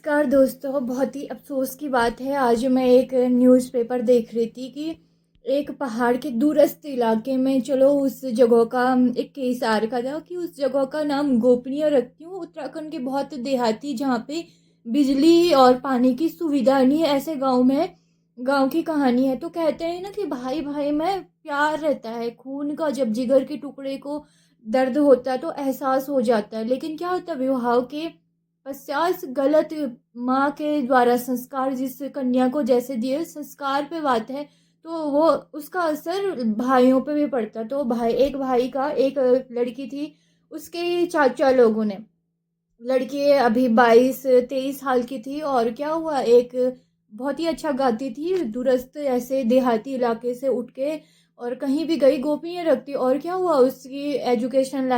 नमस्कार दोस्तों, बहुत ही अफ़सोस की बात है। आज मैं एक न्यूज़पेपर देख रही थी कि एक पहाड़ के दूरस्थ इलाके में, चलो उस जगह का एक केस आ रखा था कि उस जगह का नाम गोपनीय रखती हूँ। उत्तराखंड के बहुत देहाती, जहाँ पे बिजली और पानी की सुविधा नहीं है, ऐसे गांव में गांव की कहानी है। तो कहते हैं ना कि भाई भाई में प्यार रहता है, खून का जब जिगर के टुकड़े को दर्द होता है तो एहसास हो जाता है। लेकिन क्या होता है, विवाह के पश्चात गलत माँ के द्वारा संस्कार जिस कन्या को जैसे दिए, संस्कार पे बात है, तो वो उसका असर भाइयों पे भी पड़ता। तो एक भाई का एक लड़की थी, उसके चाचा लोगों ने, लड़की अभी 22-23 साल की थी, और क्या हुआ, एक बहुत ही अच्छा गाती थी, दूरस्थ ऐसे देहाती इलाके से उठ के और कहीं भी गई गोपनीय रखती। और क्या हुआ, उसकी एजुकेशन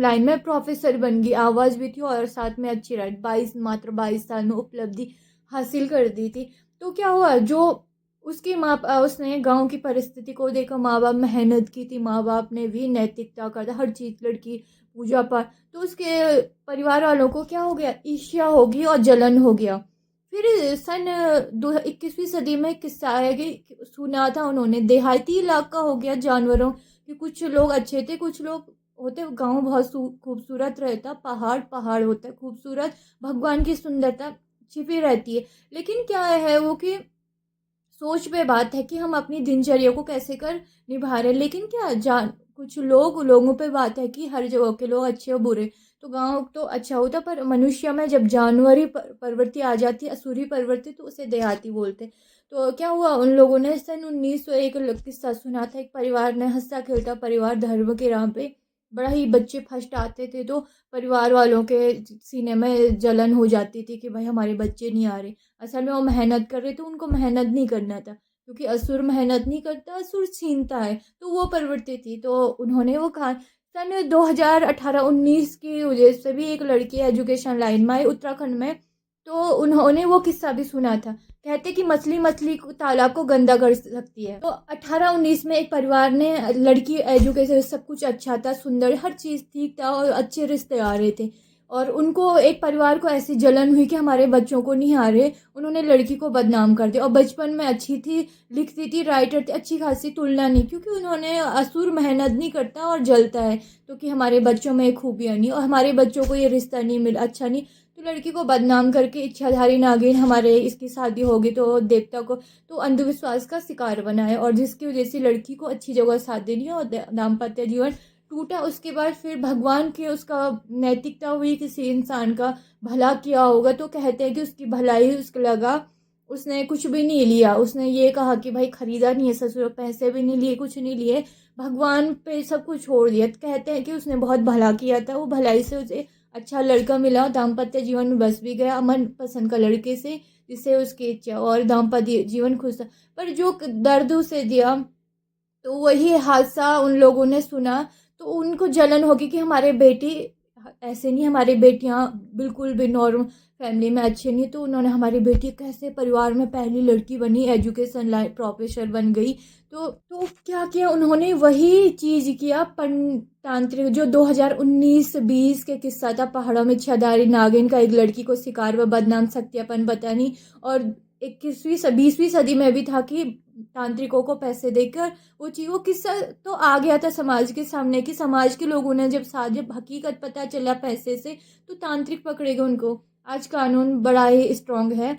लाइन में प्रोफेसर बन गई, आवाज़ भी थी और साथ में अच्छी राइट, 22 साल में उपलब्धि हासिल कर दी थी। तो क्या हुआ, जो उसकी उसने गांव की परिस्थिति को देखा, माँ बाप मेहनत की थी, माँ बाप ने भी नैतिकता का था, हर चीज़, लड़की पूजा पाठ, तो उसके परिवार वालों को क्या हो गया, ईर्ष्या होगी और जलन हो गया। फिर सन 21वीं सदी में किस्सा है कि सुना था उन्होंने, देहाती इलाका हो गया जानवरों कि कुछ लोग अच्छे थे, कुछ लोग होते, गांव बहुत खूबसूरत रहता, पहाड़ पहाड़ होता है खूबसूरत, भगवान की सुंदरता छिपी रहती है। लेकिन क्या है वो कि सोच पे बात है कि हम अपनी दिनचर्या को कैसे कर निभा रहे हैं। लेकिन क्या जान, कुछ लोगों पे बात है कि हर जगह के लोग अच्छे और बुरे, तो गांव तो अच्छा होता, पर मनुष्य में जब जानवरी प्रवृत्ति आ जाती है, असुरी प्रवृत्ति, तो उसे देहाती बोलते। तो क्या हुआ, उन लोगों ने सन 1901 किस्सा सुना था, एक परिवार ने, हंसता खेलता परिवार, धर्म के राह पे बड़ा ही बच्चे फर्स्ट आते थे, तो परिवार वालों के सीने में जलन हो जाती थी कि भाई हमारे बच्चे नहीं आ रहे। असल में वो मेहनत कर रहे थे, उनको मेहनत नहीं करना था, क्योंकि असुर मेहनत नहीं करता, असुर छीनता है, तो वो प्रवृत्ति थी। तो उन्होंने वो कहा, सन 2018-19 की वजह से भी एक लड़की एजुकेशन लाइन में आई उत्तराखंड में, तो उन्होंने वो किस्सा भी सुना था। कहते कि मछली मछली को, तालाब को गंदा कर सकती है। तो 18-19 में एक परिवार ने, लड़की एजुकेशन सब कुछ अच्छा था, सुंदर, हर चीज़ ठीक था और अच्छे रिश्ते आ रहे थे, और उनको एक परिवार को ऐसी जलन हुई कि हमारे बच्चों को नहीं आ रहे, उन्होंने लड़की को बदनाम कर दिया। और बचपन में अच्छी थी, लिखती थी, राइटर थी, अच्छी खासी, तुलना नहीं, क्योंकि उन्होंने, असुर मेहनत नहीं करता और जलता है, तो कि हमारे बच्चों में खूबियाँ नहीं और हमारे बच्चों को ये रिश्ता नहीं मिला, अच्छा नहीं, तो लड़की को बदनाम करके इच्छाधारी नागिन, हमारे इसकी शादी होगी तो देवता को, तो अंधविश्वास का शिकार बनाए, और जिसकी वजह से लड़की को अच्छी जगह शादी नहीं और दाम्पत्य जीवन टूटा। उसके बाद फिर भगवान की उसका नैतिकता हुई, किसी इंसान का भला किया होगा, तो कहते हैं कि उसकी भलाई उसको लगा, उसने कुछ भी नहीं लिया, उसने ये कहा कि भाई खरीदा नहीं है ससुर, पैसे भी नहीं लिए, कुछ नहीं लिए, भगवान पे सब कुछ छोड़ दिया। तो कहते हैं कि उसने बहुत भला किया था, वो भलाई से उसे अच्छा लड़का मिला, दाम्पत्य जीवन में बस भी गया मन पसंद का लड़के से, जिससे उसकी इच्छा, और दाम्पत्य जीवन खुश था। पर जो दर्द उसे दिया, तो वही हादसा उन लोगों ने सुना, तो उनको जलन होगी कि हमारे बेटी ऐसे नहीं, हमारी बेटियां बिल्कुल भी नॉर्मल फैमिली में अच्छी नहीं, तो उन्होंने, हमारी बेटी कैसे परिवार में पहली लड़की बनी, एजुकेशन लाइन प्रोफेसर बन गई, तो क्या किया उन्होंने, वही चीज़ किया, तांत्रिक, जो 2019-20 के किस्सा था, पहाड़ों में छदारी नागिन का, एक लड़की को शिकार व बदनाम, सत्यापन पता नहीं, और 21वीं 20वीं सदी में भी था कि तांत्रिकों को पैसे देकर वो किस्सा तो आ गया था समाज के सामने, कि समाज के लोगों ने जब हकीकत पता चला पैसे से, तो तांत्रिक पकड़ेगा उनको। आज कानून बड़ा ही स्ट्रांग है,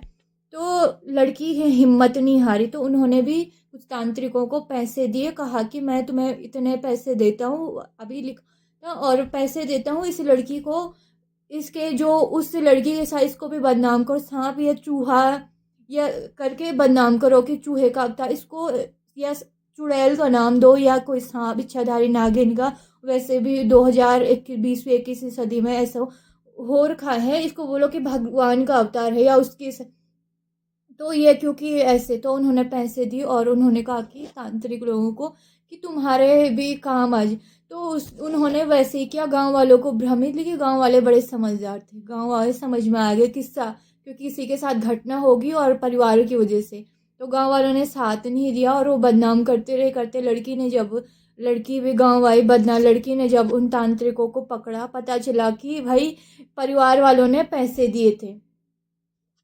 तो लड़की की हिम्मत नहीं हारी, तो उन्होंने भी कुछ तांत्रिकों को पैसे दिए, कहा कि मैं तुम्हें इतने पैसे देता हूँ, अभी लिख, और पैसे देता हूँ इस लड़की को, इसके जो उस लड़की के साइज को भी बदनाम करो, सांप या चूहा या करके बदनाम करो कि चूहे का अवतार, इसको या चुड़ैल का नाम दो, या कोई सांप इच्छाधारी नागिन का। वैसे भी 2021वीं सदी में ऐसा हो रखा है, इसको बोलो कि भगवान का अवतार है या उसकी तो ये, क्योंकि ऐसे, तो उन्होंने पैसे दिए और उन्होंने कहा कि तांत्रिक लोगों को कि तुम्हारे भी काम आज, तो उन्होंने वैसे ही किया, गांव वालों को भ्रमित, लेकिन गांव वाले बड़े समझदार थे, गांव वाले समझ में आ गया किस्सा, क्योंकि किसी के साथ घटना होगी और परिवार की वजह से, तो गांव वालों ने साथ नहीं दिया और वो बदनाम करते रहे, करते, लड़की ने जब लड़की भी गांव आई बदना। लड़की ने जब उन तांत्रिकों को पकड़ा, पता चला कि भाई परिवार वालों ने पैसे दिए थे,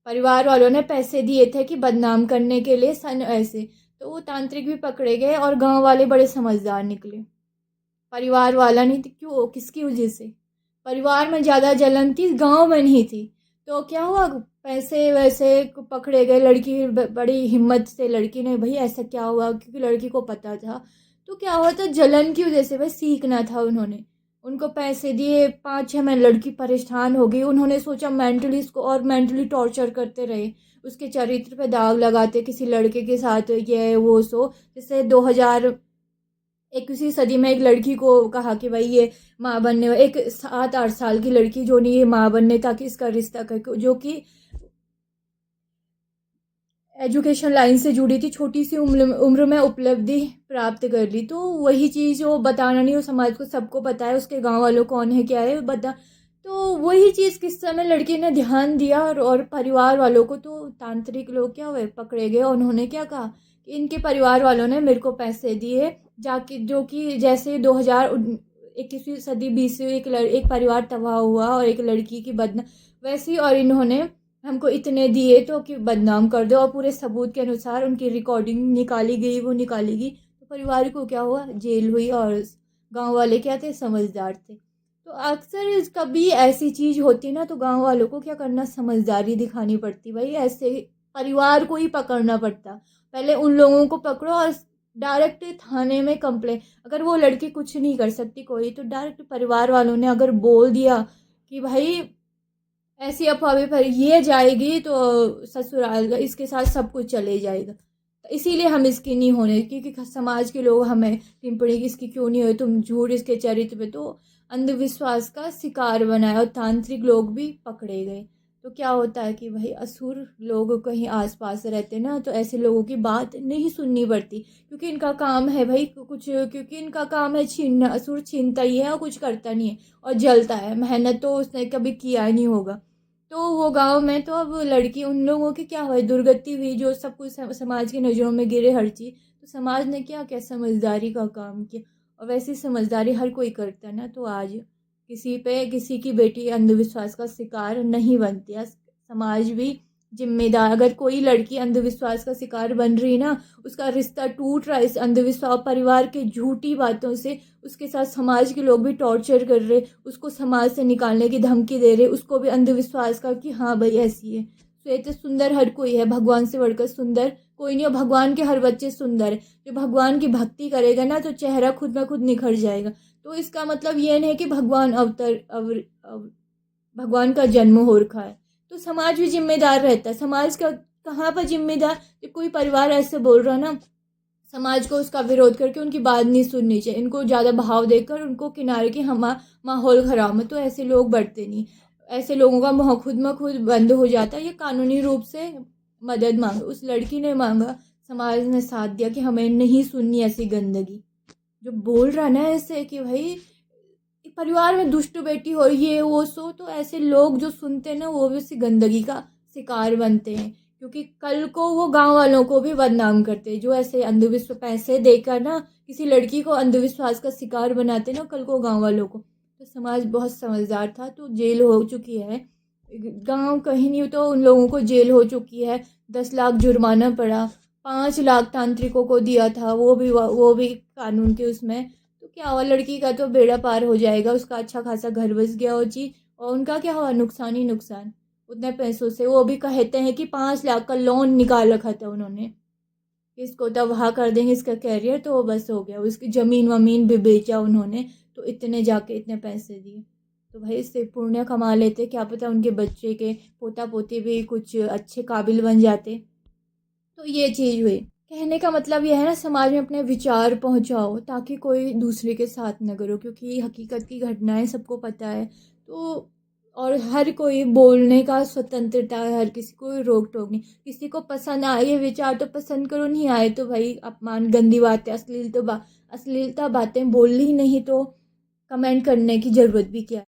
परिवार वालों ने पैसे दिए थे कि बदनाम करने के लिए सन ऐसे। तो वो तांत्रिक भी पकड़े गए और गांव वाले बड़े समझदार निकले। परिवार वाला नहीं थी, क्यों, किसकी वजह से? परिवार में ज़्यादा जलन थी, गांव में नहीं थी। तो क्या हुआ, पैसे वैसे पकड़े गए। लड़की बड़ी हिम्मत से लड़की ने, भाई ऐसा क्या हुआ, क्योंकि लड़की को पता था। तो क्या हुआ था, जलन की वजह से, भाई सीखना था उन्होंने, उनको पैसे दिए। 5-6 महीने लड़की परेशान हो गई। उन्होंने सोचा मेंटली इसको और मेंटली टॉर्चर करते रहे, उसके चरित्र पे दाग लगाते, किसी लड़के के साथ ये वो सो। जैसे 2021वीं सदी में एक लड़की को कहा कि भाई ये माँ बनने, एक 7-8 साल की लड़की जो नहीं ये माँ बनने, ताकि इसका रिश्ता करके, जो कि एजुकेशन लाइन से जुड़ी थी, छोटी सी उम्र में उपलब्धि प्राप्त कर ली। तो वही चीज़ वो बताना नहीं, वो समाज को सबको पता है, उसके गांव वालों कौन है क्या है बता। तो वही चीज़ किस समय लड़की ने ध्यान दिया, और परिवार वालों को, तो तांत्रिक लोग क्या हुए, पकड़े गए। उन्होंने क्या कहा कि इनके परिवार वालों ने मेरे को पैसे दिए, जाके जो कि जैसे 2021वीं सदी 20वीं एक परिवार तबाह हुआ और एक लड़की की बदना वैसी, और इन्होंने हमको इतने दिए तो कि बदनाम कर दो। और पूरे सबूत के अनुसार उनकी रिकॉर्डिंग निकाली गई, वो निकाली गई। तो परिवार को क्या हुआ, जेल हुई। और गांव वाले क्या थे, समझदार थे। तो अक्सर कभी ऐसी चीज़ होती ना, तो गांव वालों को क्या करना, समझदारी दिखानी पड़ती। भाई ऐसे परिवार को ही पकड़ना पड़ता, पहले उन लोगों को पकड़ो और डायरेक्ट थाने में कंप्लेन। अगर वो लड़की कुछ नहीं कर सकती कोई, तो डायरेक्ट परिवार वालों ने अगर बोल दिया कि भाई ऐसी अफवाह भी फैली, ये जाएगी तो ससुराल का इसके साथ सब कुछ चले जाएगा, तो इसीलिए हम इसकी नहीं होने, क्योंकि समाज के लोग हमें टिप्पणी की इसकी क्यों नहीं हुई, तुम झूठ इसके चरित्र पे। तो अंधविश्वास का शिकार बनाया और तांत्रिक लोग भी पकड़े गए। तो क्या होता है कि भाई असुर लोग कहीं आसपास रहते ना, तो ऐसे लोगों की बात नहीं सुननी पड़ती, क्योंकि इनका काम है भाई कुछ, क्योंकि इनका काम है छीनना। असुर छीनता ही है और कुछ करता नहीं है, और जलता है। मेहनत तो उसने कभी किया ही नहीं होगा। तो वो गांव में तो अब लड़की, उन लोगों की क्या हुई, दुर्गति हुई, जो सब कुछ समाज की नज़रों में गिरे हर चीज़। तो समाज ने क्या क्या समझदारी का काम किया, और वैसी समझदारी हर कोई करता है ना। तो आज किसी पे किसी की बेटी अंधविश्वास का शिकार नहीं बनती है। समाज भी जिम्मेदार, अगर कोई लड़की अंधविश्वास का शिकार बन रही ना, उसका रिश्ता टूट रहा है इस अंधविश्वास परिवार के झूठी बातों से, उसके साथ समाज के लोग भी टॉर्चर कर रहे, उसको समाज से निकालने की धमकी दे रहे, उसको भी अंधविश्वास का कि हाँ भाई ऐसी है। श्वेत सुंदर हर कोई है, भगवान से बढ़कर सुंदर कोई नहीं, और भगवान के हर बच्चे सुंदर है। जो भगवान की भक्ति करेगा ना, तो चेहरा खुद ब खुद निखर जाएगा। तो इसका मतलब ये नहीं कि भगवान भगवान का जन्म हो रखा है। तो समाज भी जिम्मेदार रहता है। समाज का कहाँ पर जिम्मेदार, जब कोई परिवार ऐसे बोल रहा ना, समाज को उसका विरोध करके उनकी बात नहीं सुननी चाहिए। इनको ज़्यादा भाव देकर उनको किनारे की हम माहौल ख़राब है, तो ऐसे लोग बढ़ते नहीं। ऐसे लोगों का मुँह खुद में खुद बंद हो जाता है। ये कानूनी रूप से मदद मांगे, उस लड़की ने मांगा, समाज ने साथ दिया कि हमें नहीं सुननी ऐसी गंदगी। जो बोल रहा ना ऐसे कि भाई परिवार में दुष्ट बेटी हो, ये वो सो, तो ऐसे लोग जो सुनते हैं ना, वो भी उसी गंदगी का शिकार बनते हैं। क्योंकि कल को वो गांव वालों को भी बदनाम करते हैं, जो ऐसे अंधविश्वास पैसे देकर ना किसी लड़की को अंधविश्वास का शिकार बनाते ना, कल को गांव वालों को। तो समाज बहुत समझदार था, तो जेल हो चुकी है। गांव कहीं नहीं तो उन लोगों को जेल हो चुकी है। 10 लाख जुर्माना पड़ा, 5 लाख तांत्रिकों को दिया था, वो भी कानून के उसमें। तो क्या हुआ, लड़की का तो बेड़ा पार हो जाएगा, उसका अच्छा खासा घर बस गया और जी। और उनका क्या हुआ, नुकसान ही नुकसान। उतने पैसों से वो भी कहते हैं कि 5 लाख का लोन निकाल रखा था उन्होंने, इसको तबाह कर देंगे इसका कैरियर, तो वो बस हो गया। उसकी ज़मीन वमीन भी बेचा उन्होंने, तो इतने जाके इतने पैसे दिए। तो भाई इससे पुण्य कमा लेते, क्या पता उनके बच्चे के पोता पोती भी कुछ अच्छे काबिल बन जाते। तो ये चीज़ हुई। कहने का मतलब ये है ना, समाज में अपने विचार पहुंचाओ, ताकि कोई दूसरे के साथ न करो, क्योंकि हकीकत की घटनाएं सबको पता है। तो और हर कोई बोलने का स्वतंत्रता है, हर किसी को रोक टोक नहीं। किसी को पसंद आए ये विचार तो पसंद करो, नहीं आए तो भाई अपमान, गंदी बातें, अश्लीलता बातें बोलनी ही नहीं, तो कमेंट करने की ज़रूरत भी क्या है।